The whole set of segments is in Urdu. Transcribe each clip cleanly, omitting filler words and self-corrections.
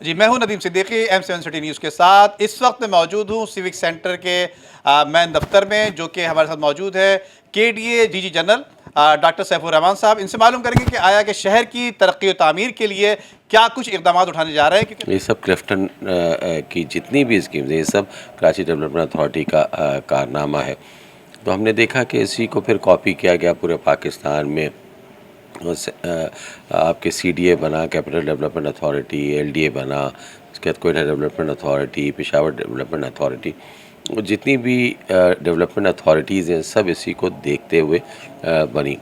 جی میں ہوں Nadeem Siddiqui M7 city news کے ساتھ. اس وقت میں موجود ہوں سیوک سینٹر کے مین دفتر میں, جو کہ ہمارے ساتھ موجود ہے KDA DG general doctor Saif ur-Rehman صاحب. ان سے معلوم کریں گے کہ آیا کہ شہر کی ترقی و تعمیر کے لیے کیا کچھ اقدامات اٹھانے جا رہے ہیں. کیونکہ یہ سب کلفٹن کی جتنی بھی اسکیمز ہیں یہ سب کراچی ڈیولپمنٹ اتھارٹی کا کارنامہ ہے. تو ہم نے دیکھا کہ اسی کو پھر کاپی کیا گیا پورے پاکستان میں. آپ کے CDA بنا, کیپٹل ڈیولپمنٹ اتھارٹی, LDA بنا, اس کے بعد Quetta development authority, Peshawar development authority. جتنی بھی ڈیولپمنٹ اتھارٹیز ہیں سب اسی کو دیکھتے ہوئے بنی.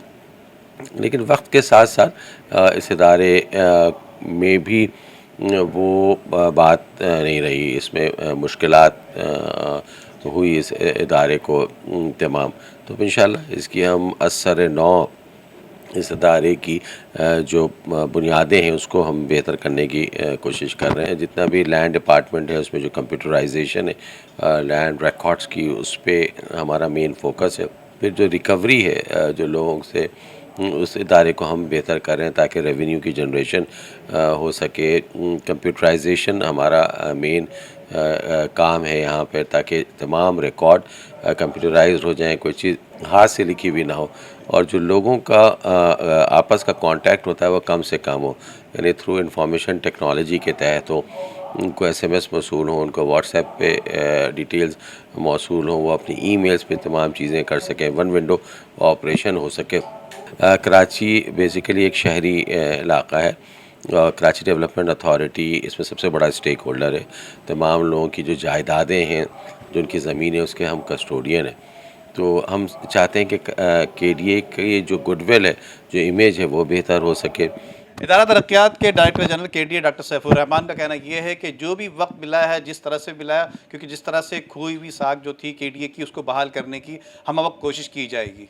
لیکن وقت کے ساتھ ساتھ اس ادارے میں بھی وہ بات نہیں رہی, اس میں مشکلات ہوئی اس ادارے کو تمام. تو انشاءاللہ اس کی ہم اثر نو اس ادارے کی جو بنیادیں ہیں اس کو ہم بہتر کرنے کی کوشش کر رہے ہیں. جتنا بھی لینڈ ڈپارٹمنٹ ہے اس میں جو کمپیوٹرائزیشن ہے لینڈ ریکارڈز کی, اس پہ ہمارا مین فوکس ہے. پھر جو ریکوری ہے جو لوگوں سے, اس ادارے کو ہم بہتر کر رہے ہیں تاکہ ریونیو کی جنریشن ہو سکے. کمپیوٹرائزیشن ہمارا مین کام ہے یہاں پہ, تاکہ تمام ریکارڈ کمپیوٹرائزڈ ہو جائیں, کوئی چیز ہاتھ سے لکھی بھی نہ ہو, اور جو لوگوں کا آپس کا کانٹیکٹ ہوتا ہے وہ کم سے کم ہو. یعنی تھرو انفارمیشن ٹیکنالوجی کے تحت ہو, ان کو SMS موصول ہوں, ان کو واٹس ایپ پہ ڈیٹیلز موصول ہوں, وہ اپنی ای میلز پہ تمام چیزیں کر سکیں, ون ونڈو آپریشن ہو سکے. کراچی بیسیکلی ایک شہری علاقہ ہے. کراچی ڈیولپمنٹ اتھارٹی اس میں سب سے بڑا اسٹیک ہولڈر ہے. تمام لوگوں کی جو جائیدادیں ہیں, جو ان کی زمینیں, اس کے ہم کسٹوڈین ہیں. تو ہم چاہتے ہیں کہ KDA کی جو گڈ ول ہے, جو امیج ہے, وہ بہتر ہو سکے. ادارہ ترقیات کے director general KDA doctor Saif ur-Rehman کا کہنا یہ ہے کہ جو بھی وقت ملا ہے, جس طرح سے ملا ہے, کیونکہ جس طرح سے کھوئی ہوئی ساکھ جو تھی KDA کی اس کو بحال کرنے کی ہم وقت کوشش کی جائے گی.